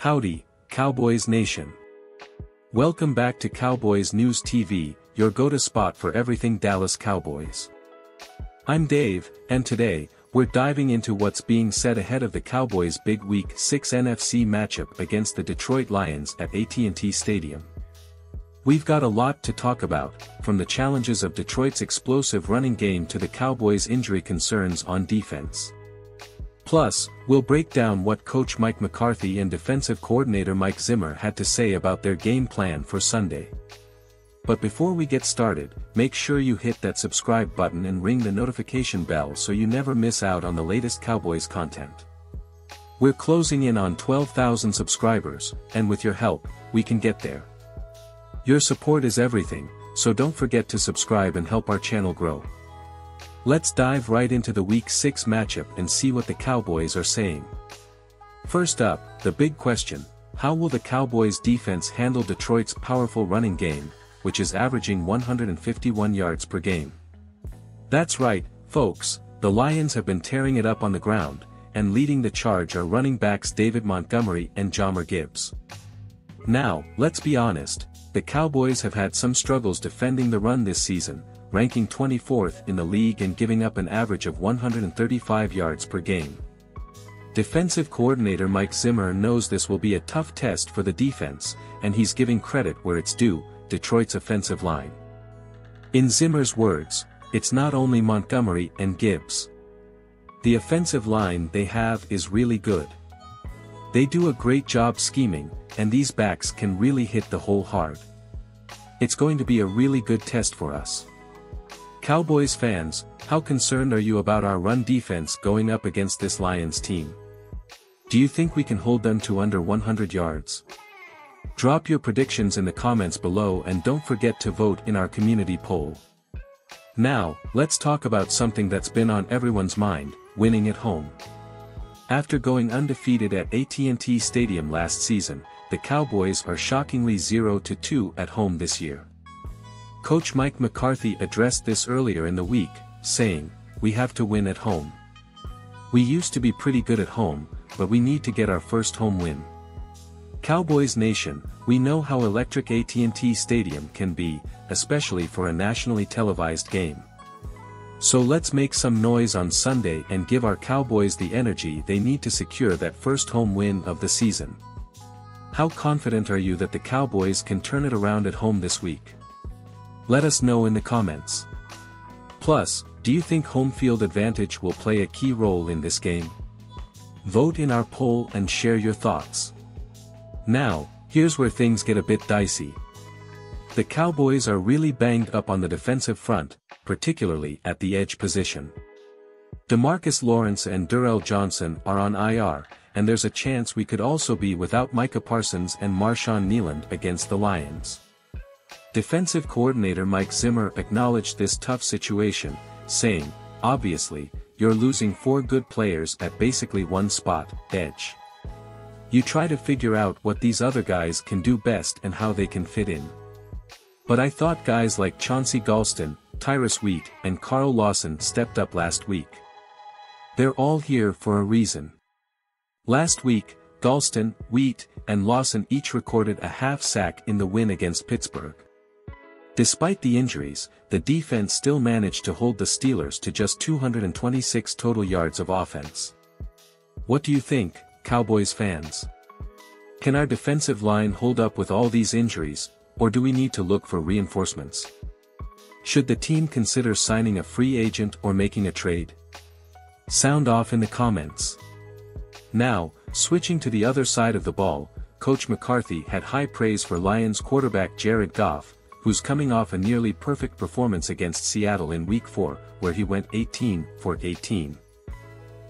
Howdy, Cowboys Nation. Welcome back to Cowboys News TV, your go-to spot for everything Dallas Cowboys. I'm Dave, and today, we're diving into what's being said ahead of the Cowboys' big Week 6 NFC matchup against the Detroit Lions at AT&T Stadium. We've got a lot to talk about, from the challenges of Detroit's explosive running game to the Cowboys' injury concerns on defense. Plus, we'll break down what Coach Mike McCarthy and defensive coordinator Mike Zimmer had to say about their game plan for Sunday. But before we get started, make sure you hit that subscribe button and ring the notification bell so you never miss out on the latest Cowboys content. We're closing in on 12,000 subscribers, and with your help, we can get there. Your support is everything, so don't forget to subscribe and help our channel grow. Let's dive right into the Week 6 matchup and see what the Cowboys are saying. First up, the big question: how will the Cowboys defense handle Detroit's powerful running game, which is averaging 151 yards per game? That's right, folks, the Lions have been tearing it up on the ground, and leading the charge are running backs David Montgomery and Jahmyr Gibbs. Now, let's be honest, the Cowboys have had some struggles defending the run this season, ranking 24th in the league and giving up an average of 135 yards per game. Defensive coordinator Mike Zimmer knows this will be a tough test for the defense, and he's giving credit where it's due: Detroit's offensive line. In Zimmer's words, it's not only Montgomery and Gibbs. The offensive line they have is really good. They do a great job scheming, and these backs can really hit the hole hard. It's going to be a really good test for us. Cowboys fans, how concerned are you about our run defense going up against this Lions team? Do you think we can hold them to under 100 yards? Drop your predictions in the comments below and don't forget to vote in our community poll. Now, let's talk about something that's been on everyone's mind: winning at home. After going undefeated at AT&T Stadium last season, the Cowboys are shockingly 0-2 at home this year. Coach Mike McCarthy addressed this earlier in the week, saying, "We have to win at home. We used to be pretty good at home, but we need to get our first home win." Cowboys Nation, we know how electric AT&T Stadium can be, especially for a nationally televised game. So let's make some noise on Sunday and give our Cowboys the energy they need to secure that first home win of the season. How confident are you that the Cowboys can turn it around at home this week? Let us know in the comments. Plus, do you think home field advantage will play a key role in this game? Vote in our poll and share your thoughts. Now, here's where things get a bit dicey. The Cowboys are really banged up on the defensive front, particularly at the edge position. DeMarcus Lawrence and Darrell Johnson are on IR, and there's a chance we could also be without Micah Parsons and Marshawn Kneeland against the Lions. Defensive coordinator Mike Zimmer acknowledged this tough situation, saying, "Obviously, you're losing 4 good players at basically one spot, edge. You try to figure out what these other guys can do best and how they can fit in. But I thought guys like Chauncey Golston, Tyrus Wheat, and Carl Lawson stepped up last week. They're all here for a reason." Last week, Golston, Wheat, and Lawson each recorded a half sack in the win against Pittsburgh. Despite the injuries, the defense still managed to hold the Steelers to just 226 total yards of offense. What do you think, Cowboys fans? Can our defensive line hold up with all these injuries, or do we need to look for reinforcements? Should the team consider signing a free agent or making a trade? Sound off in the comments. Now, switching to the other side of the ball, Coach McCarthy had high praise for Lions quarterback Jared Goff, who's coming off a nearly perfect performance against Seattle in Week 4, where he went 18 for 18.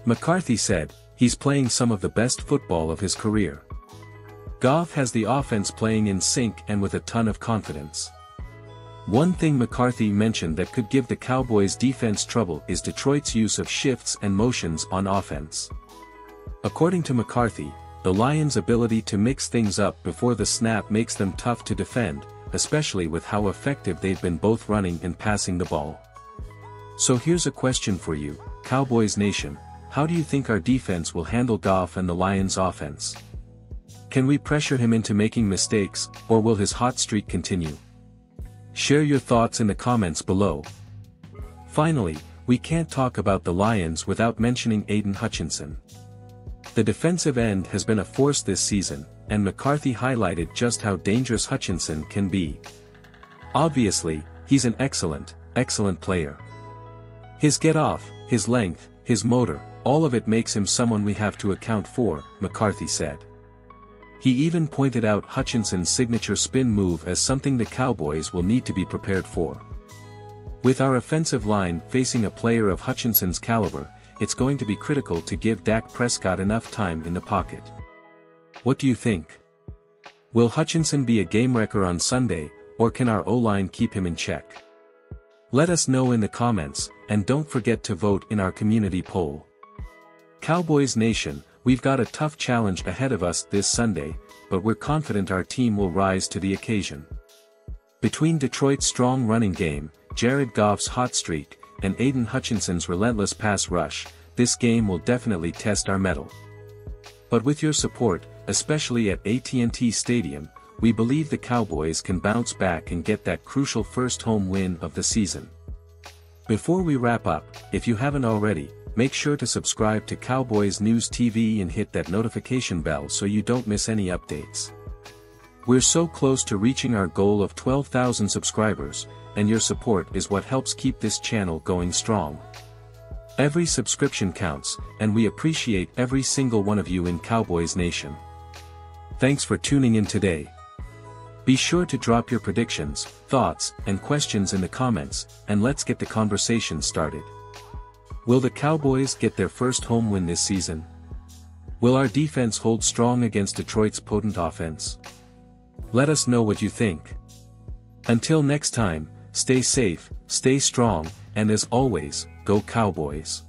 McCarthy said, "He's playing some of the best football of his career. Goff has the offense playing in sync and with a ton of confidence." One thing McCarthy mentioned that could give the Cowboys defense trouble is Detroit's use of shifts and motions on offense. According to McCarthy, the Lions' ability to mix things up before the snap makes them tough to defend, especially with how effective they've been both running and passing the ball. So here's a question for you, Cowboys Nation: how do you think our defense will handle Goff and the Lions' offense? Can we pressure him into making mistakes, or will his hot streak continue? Share your thoughts in the comments below. Finally, we can't talk about the Lions without mentioning Aiden Hutchinson. The defensive end has been a force this season, and McCarthy highlighted just how dangerous Hutchinson can be. Obviously, he's an excellent player. His get-off, his length, his motor, all of it makes him someone we have to account for, McCarthy said. He even pointed out Hutchinson's signature spin move as something the Cowboys will need to be prepared for. With our offensive line facing a player of Hutchinson's caliber, it's going to be critical to give Dak Prescott enough time in the pocket. What do you think? Will Hutchinson be a game-wrecker on Sunday, or can our O-line keep him in check? Let us know in the comments, and don't forget to vote in our community poll. Cowboys Nation, we've got a tough challenge ahead of us this Sunday, but we're confident our team will rise to the occasion. Between Detroit's strong running game, Jared Goff's hot streak, and Aiden Hutchinson's relentless pass rush, this game will definitely test our mettle. But with your support, especially at AT&T Stadium, we believe the Cowboys can bounce back and get that crucial first home win of the season. Before we wrap up, if you haven't already, make sure to subscribe to Cowboys News TV and hit that notification bell so you don't miss any updates. We're so close to reaching our goal of 12,000 subscribers, and your support is what helps keep this channel going strong. Every subscription counts, and we appreciate every single one of you in Cowboys Nation. Thanks for tuning in today. Be sure to drop your predictions, thoughts, and questions in the comments, and let's get the conversation started. Will the Cowboys get their first home win this season? Will our defense hold strong against Detroit's potent offense? Let us know what you think. Until next time, stay safe, stay strong, and as always, go Cowboys.